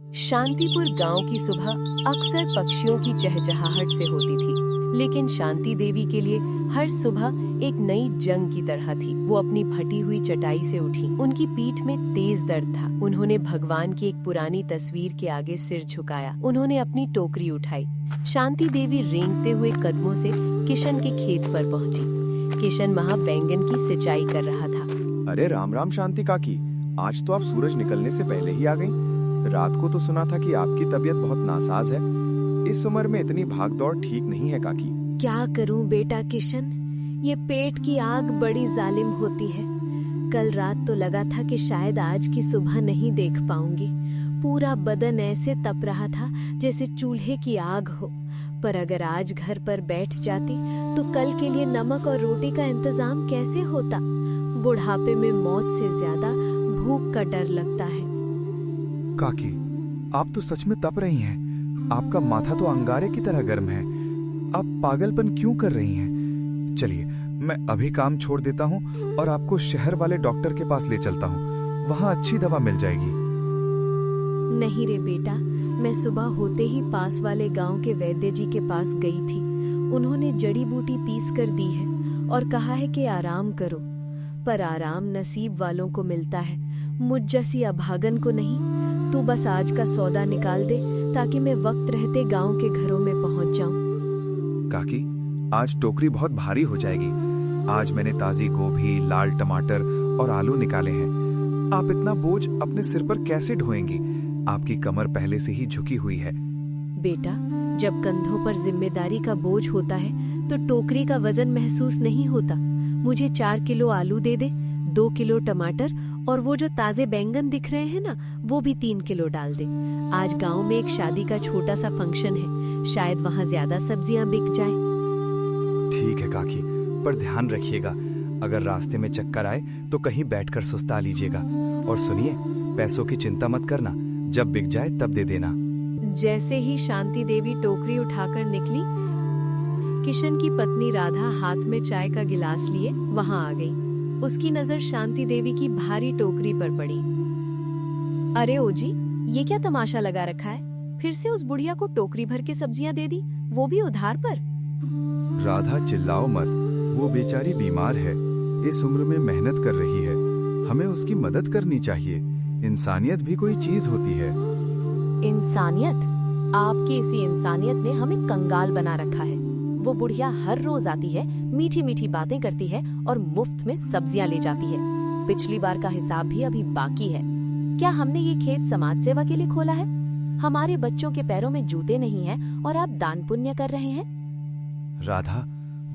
शांतिपुर गांव की सुबह अक्सर पक्षियों की चहचहाहट से होती थी, लेकिन शांति देवी के लिए हर सुबह एक नई जंग की तरह थी। वो अपनी फटी हुई चटाई से उठी। उनकी पीठ में तेज दर्द था। उन्होंने भगवान की एक पुरानी तस्वीर के आगे सिर झुकाया। उन्होंने अपनी टोकरी उठाई। शांति देवी रेंगते हुए कदमों से किशन के खेत पर पहुंची। किशन वहां बैंगन की सिंचाई कर रहा था। अरे राम राम शांति काकी, आज तो आप सूरज निकलने से पहले ही आ गईं। रात को तो सुना था कि आपकी तबीयत बहुत नासाज है। इस उम्र में इतनी भागदौड़ ठीक नहीं है काकी। क्या करूं बेटा किशन, ये पेट की आग बड़ी जालिम होती है। कल रात तो लगा था कि शायद आज की सुबह नहीं देख पाऊंगी। पूरा बदन ऐसे तप रहा था जैसे चूल्हे की आग हो। पर अगर आज घर पर बैठ जाती तो कल के लिए नमक और रोटी का इंतजाम कैसे होता। बुढ़ापे में मौत से ज्यादा भूख का डर लगता है। काकी, आप तो सच में तप रही हैं। आपका माथा तो अंगारे की तरह गर्म है। आप पागलपन क्यों कर रही हैं? चलिए, मैं अभी काम छोड़ देता हूँ और आपको शहर वाले डॉक्टर के पास ले चलता हूँ। वहाँ अच्छी दवा मिल जाएगी। नहीं रे बेटा, मैं सुबह होते ही पास वाले गांव के वैद्य जी के पास गई थी। उन्होंने जड़ी बूटी पीस कर दी है और कहा है कि आराम करो। पर आराम नसीब वालों को मिलता है, मुझ जैसी अभागन को नहीं। तू बस आज का सौदा निकाल दे ताकि मैं वक्त रहते गांव के घरों में पहुंच जाऊं। काकी, आज टोकरी बहुत भारी हो जाएगी। आज मैंने ताजी गोभी, लाल टमाटर और आलू निकाले हैं। आप इतना बोझ अपने सिर पर कैसे ढोएंगी? आपकी कमर पहले से ही झुकी हुई है। बेटा, जब कंधों पर जिम्मेदारी का बोझ होता है तो टोकरी का वजन महसूस नहीं होता। मुझे 4 किलो आलू दे दे, 2 किलो टमाटर और वो जो ताजे बैंगन दिख रहे हैं ना, वो भी 3 किलो डाल दे। आज गांव में एक शादी का छोटा सा फंक्शन है, शायद वहाँ ज्यादा सब्जियां बिक जाएं। ठीक है काकी, पर ध्यान रखिएगा, अगर रास्ते में चक्कर आए तो कहीं बैठकर सुस्ता लीजिएगा। और सुनिए, पैसों की चिंता मत करना, जब बिक जाए तब दे देना। जैसे ही शांति देवी टोकरी उठाकर निकली, किशन की पत्नी राधा हाथ में चाय का गिलास लिए वहां आ गई। उसकी नजर शांति देवी की भारी टोकरी पर पड़ी। अरे ओजी, ये क्या तमाशा लगा रखा है? फिर से उस बुढ़िया को टोकरी भर के सब्जियां दे दी, वो भी उधार पर। राधा चिल्लाओ मत, वो बेचारी बीमार है, इस उम्र में मेहनत कर रही है। हमें उसकी मदद करनी चाहिए। इंसानियत भी कोई चीज होती है। इंसानियत? आपकी इसी इंसानियत ने हमें कंगाल बना रखा है। वो बुढ़िया हर रोज आती है, मीठी मीठी बातें करती है और मुफ्त में सब्जियां ले जाती है। पिछली बार का हिसाब भी अभी बाकी है। क्या हमने ये खेत समाज सेवा के लिए खोला है? हमारे बच्चों के पैरों में जूते नहीं हैं और आप दान पुण्य कर रहे हैं। राधा,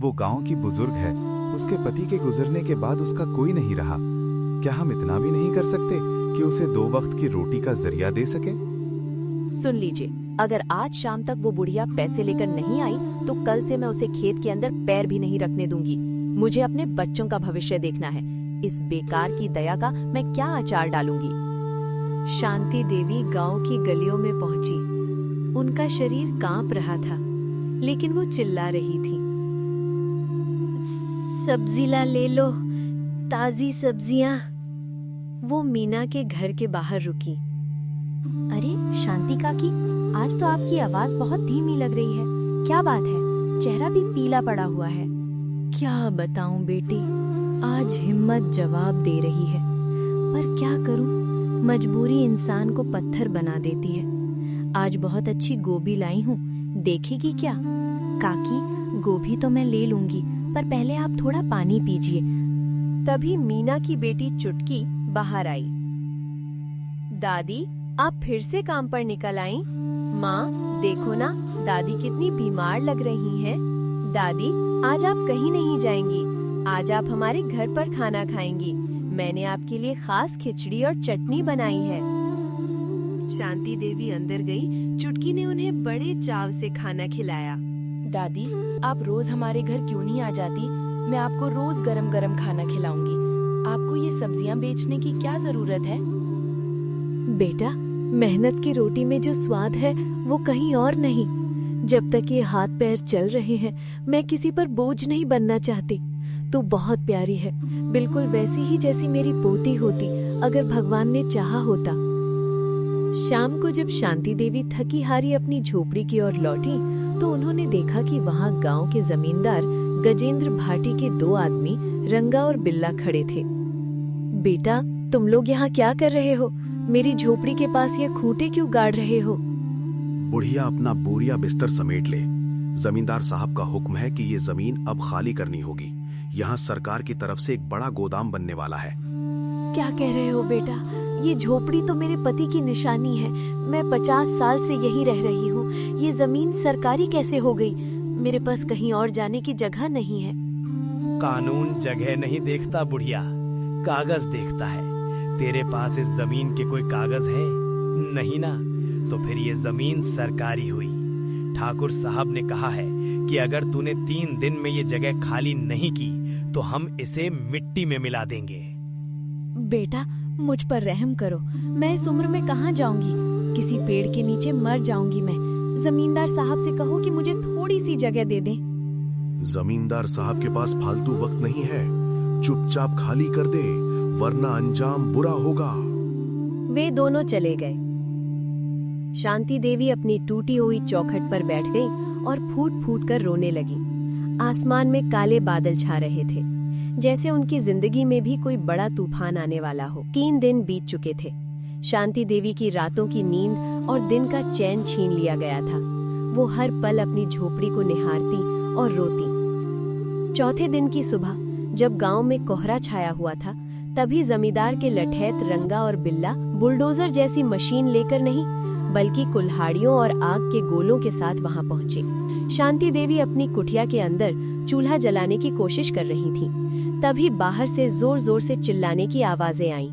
वो गांव की बुजुर्ग है। उसके पति के गुजरने के बाद उसका कोई नहीं रहा। क्या हम इतना भी नहीं कर सकते कि उसे 2 वक्त की रोटी का जरिया दे सके? सुन लीजिए, अगर आज शाम तक वो बुढ़िया पैसे लेकर नहीं आई तो कल से मैं उसे खेत के अंदर पैर भी नहीं रखने दूंगी। मुझे अपने बच्चों का भविष्य देखना है। इस बेकार की दया का मैं क्या अचार डालूंगी। शांति देवी गांव की गलियों में पहुंची। उनका शरीर कांप रहा था, लेकिन वो चिल्ला रही थी, सब्जी ला ले लो, ताजी सब्जियां। वो मीना के घर के बाहर रुकी। अरे शांति काकी, आज तो आपकी आवाज बहुत धीमी लग रही है। क्या बात है? चेहरा भी पीला पड़ा हुआ है। क्या बताऊं बेटी, आज हिम्मत जवाब दे रही है, पर क्या करूं, मजबूरी इंसान को पत्थर बना देती है। आज बहुत अच्छी गोभी लाई हूँ, देखेगी क्या? काकी, गोभी तो मैं ले लूंगी, पर पहले आप थोड़ा पानी पीजिए। तभी मीना की बेटी चुटकी बाहर आई। दादी, आप फिर से काम पर निकल आई? माँ, देखो ना, दादी कितनी बीमार लग रही हैं। दादी, आज आप कहीं नहीं जाएंगी। आज आप हमारे घर पर खाना खाएंगी। मैंने आपके लिए खास खिचड़ी और चटनी बनाई है। शांति देवी अंदर गई। चुटकी ने उन्हें बड़े चाव से खाना खिलाया। दादी, आप रोज हमारे घर क्यों नहीं आ जाती? मैं आपको रोज गरम गरम खाना खिलाऊंगी। आपको ये सब्जियां बेचने की क्या जरूरत है? बेटा, मेहनत की रोटी में जो स्वाद है वो कहीं और नहीं। जब तक ये हाथ पैर चल रहे हैं, मैं किसी पर बोझ नहीं बनना चाहती। तू बहुत प्यारी है, बिल्कुल वैसी ही जैसी मेरी पोती होती, अगर भगवान ने चाहा होता। शाम को जब शांति देवी थकी हारी अपनी झोपड़ी की ओर लौटी तो उन्होंने देखा कि वहां गांव के जमींदार गजेंद्र भाटी के 2 आदमी रंगा और बिल्ला खड़े थे। बेटा, तुम लोग यहाँ क्या कर रहे हो? मेरी झोपड़ी के पास ये खूंटे क्यों गाड़ रहे हो? बुढ़िया अपना बोरिया बिस्तर समेट ले। जमींदार साहब का हुक्म है कि ये जमीन अब खाली करनी होगी। यहाँ सरकार की तरफ से एक बड़ा गोदाम बनने वाला है। क्या कह रहे हो बेटा? ये झोपड़ी तो मेरे पति की निशानी है। मैं 50 साल से यहीं रह रही हूँ। ये जमीन सरकारी कैसे हो गई? मेरे पास कहीं और जाने की जगह नहीं है। कानून जगह नहीं देखता बुढ़िया, कागज देखता है। तेरे पास इस जमीन के कोई कागज हैं? नहीं ना, तो फिर ये जमीन सरकारी हुई। ठाकुर साहब ने कहा है कि अगर तूने 3 दिन में ये जगह खाली नहीं की तो हम इसे मिट्टी में मिला देंगे। बेटा, मुझ पर रहम करो। मैं इस उम्र में कहाँ जाऊंगी? किसी पेड़ के नीचे मर जाऊंगी मैं। जमींदार साहब से कहो कि मुझे थोड़ी सी जगह दे दें। जमींदार साहब के पास फालतू वक्त नहीं है। चुपचाप खाली कर दे, वरना अंजाम बुरा होगा। वे दोनों चले गए। शांति देवी अपनी टूटी हुई चौखट पर बैठ गई और फूट फूट कर रोने लगी। आसमान में काले बादल छा रहे थे, जैसे उनकी जिंदगी में भी कोई बड़ा तूफान आने वाला हो। 3 दिन बीत चुके थे। शांति देवी की रातों की नींद और दिन का चैन छीन लिया गया था। वो हर पल अपनी झोपड़ी को निहारती और रोती। चौथे दिन की सुबह जब गांव में कोहरा छाया हुआ था, तभी जमींदार के लठैत रंगा और बिल्ला बुलडोजर जैसी मशीन लेकर नहीं, बल्कि कुल्हाड़ियों और आग के गोलों के साथ वहां पहुंचे। शांति देवी अपनी कुटिया के अंदर चूल्हा जलाने की कोशिश कर रही थी। तभी बाहर से जोर जोर से चिल्लाने की आवाजें आईं।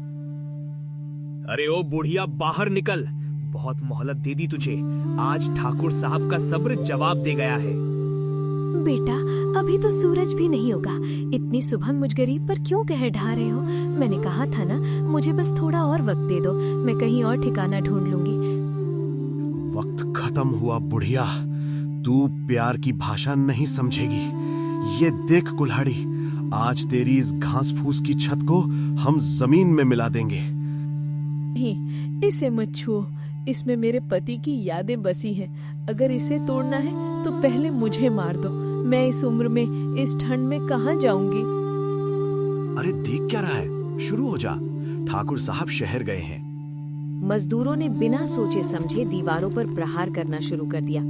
अरे ओ बुढ़िया, बाहर निकल। बहुत मोहलत दे दी तुझे। आज ठाकुर साहब का सब्र जवाब दे गया है। बेटा, अभी तो सूरज भी नहीं होगा। इतनी सुबह मुझ गरीब पर क्यों कह ढा रहे हो? मैंने कहा था ना, मुझे बस थोड़ा और वक्त दे दो। मैं कहीं और ठिकाना ढूंढ लूंगी। वक्त खत्म हुआ बुढ़िया। तू प्यार की भाषा नहीं समझेगी। ये देख कुल्हाड़ी, आज तेरी इस घास फूस की छत को हम जमीन में मिला देंगे। नहीं, इसे मत छुओ। इसमें मेरे पति की यादें बसी हैं। अगर इसे तोड़ना है तो पहले मुझे मार दो। मैं इस उम्र में, इस ठंड में कहाँ जाऊंगी? अरे देख क्या रहा है? शुरू हो जा। ठाकुर साहब शहर गए हैं। मजदूरों ने बिना सोचे समझे दीवारों पर प्रहार करना शुरू कर दिया।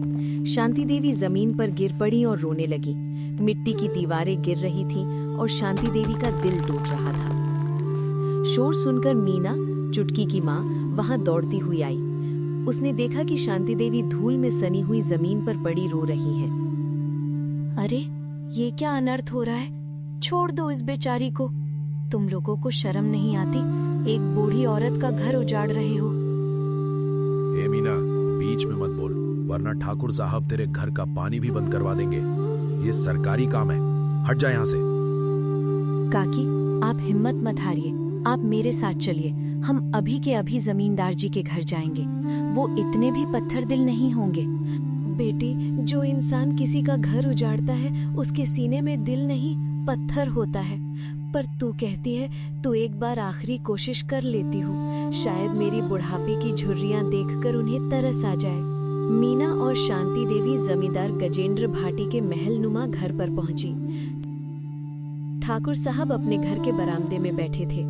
शांति देवी जमीन पर गिर पड़ी और रोने लगी। मिट्टी की दीवारें गिर रही थीं और शांति देवी का दिल टूट रहा था। शोर सुनकर मीना, चुटकी की माँ, वहां दौड़ती हुई आई। उसने देखा कि शांति देवी धूल में सनी हुई जमीन पर पड़ी रो रही हैं। अरे, ये क्या अनर्थ हो रहा है? छोड़ दो इस बेचारी को। तुम लोगों को शर्म नहीं आती? एक बूढ़ी औरत का घर उजाड़ रहे हो। ए मीना, बीच में मत बोल, वरना ठाकुर साहब तेरे घर का पानी भी बंद करवा देंगे। ये सरकारी काम है, हट जा यहाँ से। काकी, आप हिम्मत मत हारिए। आप मेरे साथ चलिए। हम अभी के अभी जमींदार जी के घर जाएंगे। वो इतने भी पत्थर दिल नहीं होंगे। बेटी, जो इंसान किसी का घर उजाड़ता है उसके सीने में दिल नहीं, पत्थर होता है। पर तू कहती है तो एक बार आखिरी कोशिश कर लेती हूँ। शायद मेरी बुढ़ापे की झुर्रियाँ देखकर उन्हें तरस आ जाए। मीना और शांति देवी जमींदार गजेंद्र भाटी के महलनुमा घर पर पहुंची। ठाकुर साहब अपने घर के बरामदे में बैठे थे।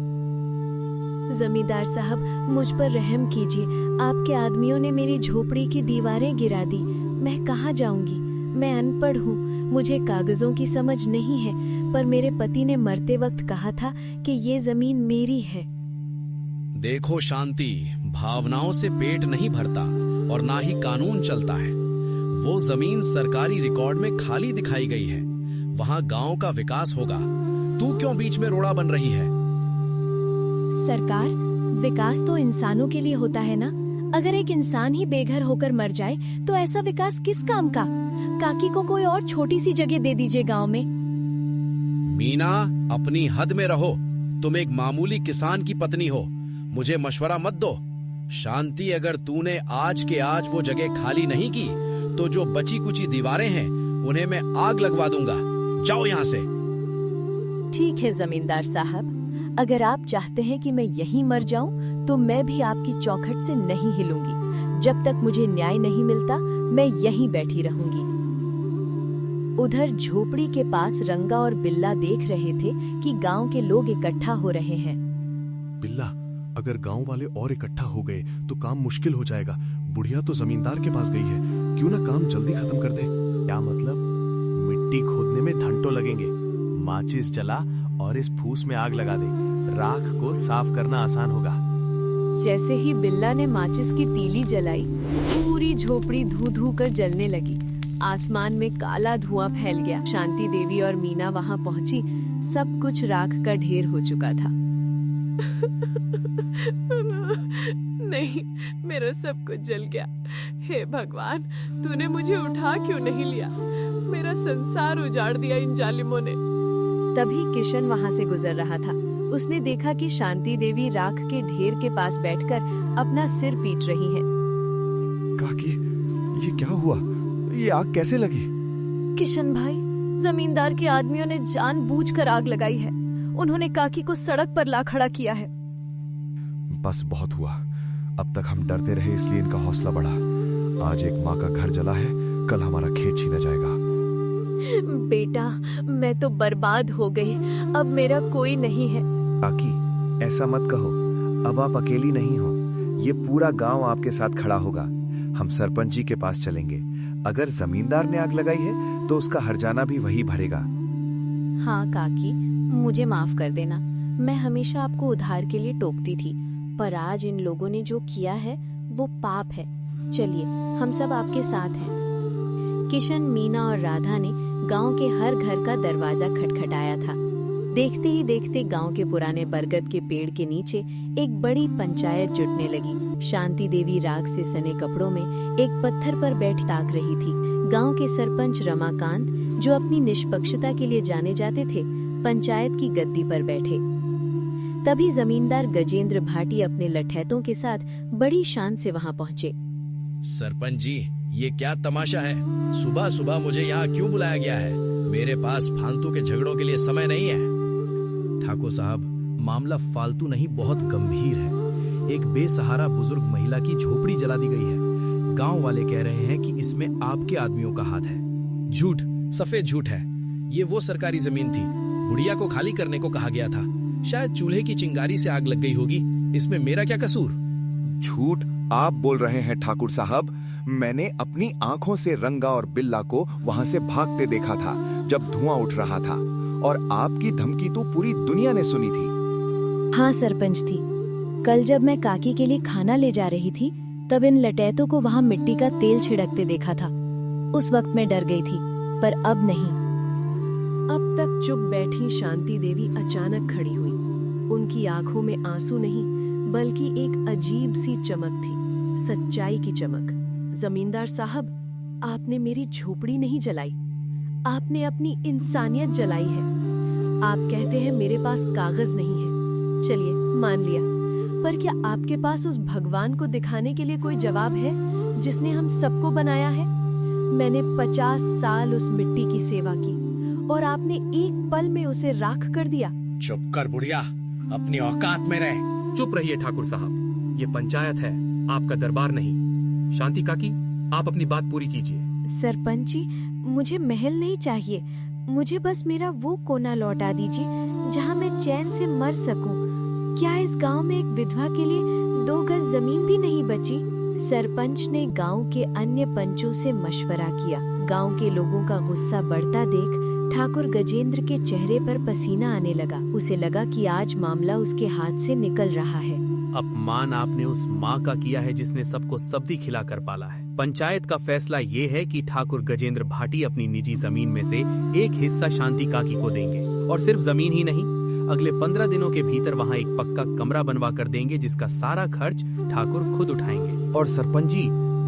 जमींदार साहब, मुझ पर रहम कीजिए। आपके आदमियों ने मेरी झोपड़ी की दीवारें गिरा दी। मैं कहाँ जाऊंगी? मैं अनपढ़ हूँ, मुझे कागजों की समझ नहीं है। पर मेरे पति ने मरते वक्त कहा था कि ये जमीन मेरी है। देखो शांति, भावनाओं से पेट नहीं भरता और ना ही कानून चलता है। वो जमीन सरकारी रिकॉर्ड में खाली दिखाई गई है। वहाँ गांव का विकास होगा। तू क्यों बीच में रोड़ा बन रही है? सरकार, विकास तो इंसानों के लिए होता है ना। अगर एक इंसान ही बेघर होकर मर जाए तो ऐसा विकास किस काम का? काकी को कोई और छोटी सी जगह दे दीजिए गांव में। मीना, अपनी हद में रहो। तुम एक मामूली किसान की पत्नी हो, मुझे मशवरा मत दो। शांति, अगर तूने आज के आज वो जगह खाली नहीं की तो जो बची कुची दीवारें हैं उन्हें मैं आग लगवा दूंगा। जाओ यहाँ से। ठीक है जमींदार साहब, अगर आप चाहते हैं कि मैं यहीं मर जाऊं, तो मैं भी आपकी चौखट से नहीं हिलूंगी। जब तक मुझे न्याय नहीं मिलता, मैं यहीं बैठी रहूंगी। उधर झोपड़ी के पास रंगा और बिल्ला देख रहे थे कि गांव के लोग इकट्ठा हो रहे हैं। बिल्ला, अगर गांव वाले और इकट्ठा हो गए तो काम मुश्किल हो जाएगा। बुढ़िया तो जमींदार के पास गई है, क्यों ना काम जल्दी खत्म कर दे। क्या मतलब? मिट्टी खोदने में घंटों लगेंगे। माचिस जला और इस फूस में आग लगा दे, राख को साफ करना आसान होगा। जैसे ही बिल्ला ने माचिस की तीली जलाई, पूरी झोपड़ी धू धू कर जलने लगी। आसमान में काला धुआं फैल गया। शांति देवी और मीना वहां पहुंची। सब कुछ राख का ढेर हो चुका था। नहीं, मेरा सब कुछ जल गया। हे भगवान, तूने मुझे उठा क्यों नहीं लिया? मेरा संसार उजाड़ दिया इन जालिमों ने। तभी किशन वहां से गुजर रहा था। उसने देखा कि शांति देवी राख के ढेर के पास बैठकर अपना सिर पीट रही हैं। काकी, ये क्या हुआ? ये आग कैसे लगी? किशन भाई, जमींदार के आदमियों ने जानबूझकर आग लगाई है। उन्होंने काकी को सड़क पर ला खड़ा किया है। बस बहुत हुआ। अब तक हम डरते रहे, इसलिए इनका हौसला बढ़ा। आज एक माँ का घर जला है, कल हमारा खेत छीना जाएगा। बेटा, मैं तो बर्बाद हो गई। अब मेरा कोई नहीं है। काकी, ऐसा मत कहो। अब आप अकेली नहीं हो। ये पूरा गांव आपके साथ खड़ा होगा। हम सरपंच जी के पास चलेंगे। अगर जमींदार ने आग लगाई है तो उसका हर्जाना भी वही भरेगा। हाँ काकी, मुझे माफ कर देना। मैं हमेशा आपको उधार के लिए टोकती थी, पर आज इन लोगों ने जो किया है वो पाप है। चलिए, हम सब आपके साथ हैं। किशन, मीना और राधा ने गांव के हर घर का दरवाजा खटखटाया था। देखते ही देखते गांव के पुराने बरगद के पेड़ के नीचे एक बड़ी पंचायत जुटने लगी। शांति देवी राख से सने कपड़ों में एक पत्थर पर बैठ ताक रही थी। गांव के सरपंच रमाकांत, जो अपनी निष्पक्षता के लिए जाने जाते थे, पंचायत की गद्दी पर बैठे। तभी जमींदार गजेंद्र भाटी अपने लठैतों के साथ बड़ी शान से वहां पहुंचे। सरपंच जी, ये क्या तमाशा है? सुबह सुबह मुझे यहाँ क्यों बुलाया गया है? मेरे पास फालतू के झगड़ों के लिए समय नहीं है। ठाकुर साहब, मामला फालतू नहीं, बहुत गंभीर है। एक बेसहारा बुजुर्ग महिला की झोपड़ी जला दी गई है। गांव वाले कह रहे हैं कि इसमें आपके आदमियों का हाथ है। झूठ, सफेद झूठ है। ये वो सरकारी जमीन थी, बुढ़िया को खाली करने को कहा गया था। शायद चूल्हे की चिंगारी से आग लग गई होगी। इसमें मेरा क्या कसूर? झूठ आप बोल रहे हैं ठाकुर साहब। मैंने अपनी आंखों से रंगा और बिल्ला को वहां से भागते देखा था जब धुआं उठ रहा था, और आपकी धमकी तो पूरी दुनिया ने सुनी थी। हाँ सरपंच थी, कल जब मैं काकी के लिए खाना ले जा रही थी, तब इन लटैतों को वहां मिट्टी का तेल छिड़कते देखा था। उस वक्त मैं डर गई थी, पर अब नहीं। अब तक चुप बैठी शांति देवी अचानक खड़ी हुई। उनकी आंखों में आंसू नहीं, बल्कि एक अजीब सी चमक थी, सच्चाई की चमक। जमींदार साहब, आपने मेरी झोपड़ी नहीं जलाई, आपने अपनी इंसानियत जलाई है। आप कहते हैं मेरे पास कागज नहीं है, चलिए मान लिया, पर क्या आपके पास उस भगवान को दिखाने के लिए कोई जवाब है जिसने हम सबको बनाया है? मैंने 50 साल उस मिट्टी की सेवा की और आपने एक पल में उसे राख कर दिया। चुप कर बुढ़िया, अपनी औकात में रह। चुप रहिए ठाकुर साहब, ये पंचायत है, आपका दरबार नहीं। शांति काकी, आप अपनी बात पूरी कीजिए। सरपंच जी, मुझे महल नहीं चाहिए। मुझे बस मेरा वो कोना लौटा दीजिए जहाँ मैं चैन से मर सकूं। क्या इस गांव में एक विधवा के लिए 2 गज जमीन भी नहीं बची? सरपंच ने गांव के अन्य पंचों से मशवरा किया। गांव के लोगों का गुस्सा बढ़ता देख ठाकुर गजेंद्र के चेहरे पर पसीना आने लगा। उसे लगा कि आज मामला उसके हाथ से निकल रहा है। अपमान आपने उस माँ का किया है जिसने सबको सब्जी खिलाकर पाला है। पंचायत का फैसला ये है कि ठाकुर गजेंद्र भाटी अपनी निजी जमीन में से एक हिस्सा शांति काकी को देंगे, और सिर्फ जमीन ही नहीं, अगले 15 दिनों के भीतर वहाँ एक पक्का कमरा बनवा कर देंगे, जिसका सारा खर्च ठाकुर खुद उठाएंगे। और सरपंच जी,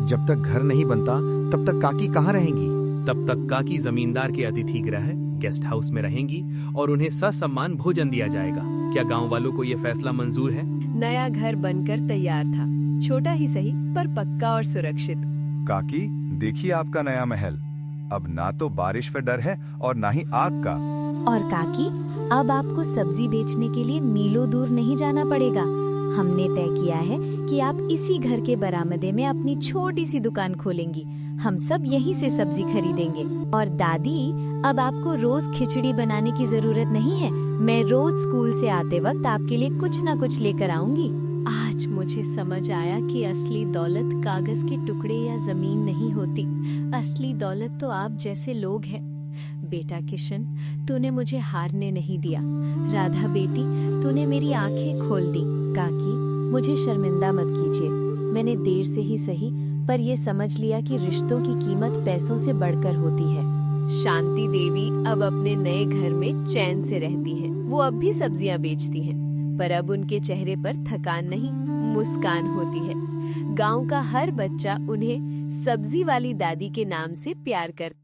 जब तक घर नहीं बनता तब तक काकी कहाँ रहेंगी? तब तक काकी जमींदार के अतिथि गृह गेस्ट हाउस में रहेंगी और उन्हें ससम्मान भोजन दिया जाएगा। क्या गाँव वालों को ये फैसला मंजूर है? नया घर बनकर तैयार था, छोटा ही सही पर पक्का और सुरक्षित। काकी, देखिए आपका नया महल। अब ना तो बारिश का डर है और ना ही आग का। और काकी, अब आपको सब्जी बेचने के लिए मीलों दूर नहीं जाना पड़ेगा। हमने तय किया है कि आप इसी घर के बरामदे में अपनी छोटी सी दुकान खोलेंगी। हम सब यहीं से सब्जी खरीदेंगे। और दादी, अब आपको रोज खिचड़ी बनाने की जरूरत नहीं है। मैं रोज स्कूल से आते वक्त आपके लिए कुछ न कुछ लेकर आऊंगी। आज मुझे समझ आया कि असली दौलत कागज के टुकड़े या जमीन नहीं होती। असली दौलत तो आप जैसे लोग हैं। बेटा किशन, तूने मुझे हारने नहीं दिया। राधा बेटी, तूने मेरी आंखें खोल दी। काकी, मुझे शर्मिंदा मत कीजिए। मैंने देर से ही सही, पर ये समझ लिया कि रिश्तों की कीमत पैसों से बढ़कर होती है। शांति देवी अब अपने नए घर में चैन से रहती हैं। वो अब भी सब्जियां बेचती हैं, पर अब उनके चेहरे पर थकान नहीं, मुस्कान होती है। गांव का हर बच्चा उन्हें सब्जी वाली दादी के नाम से प्यार करता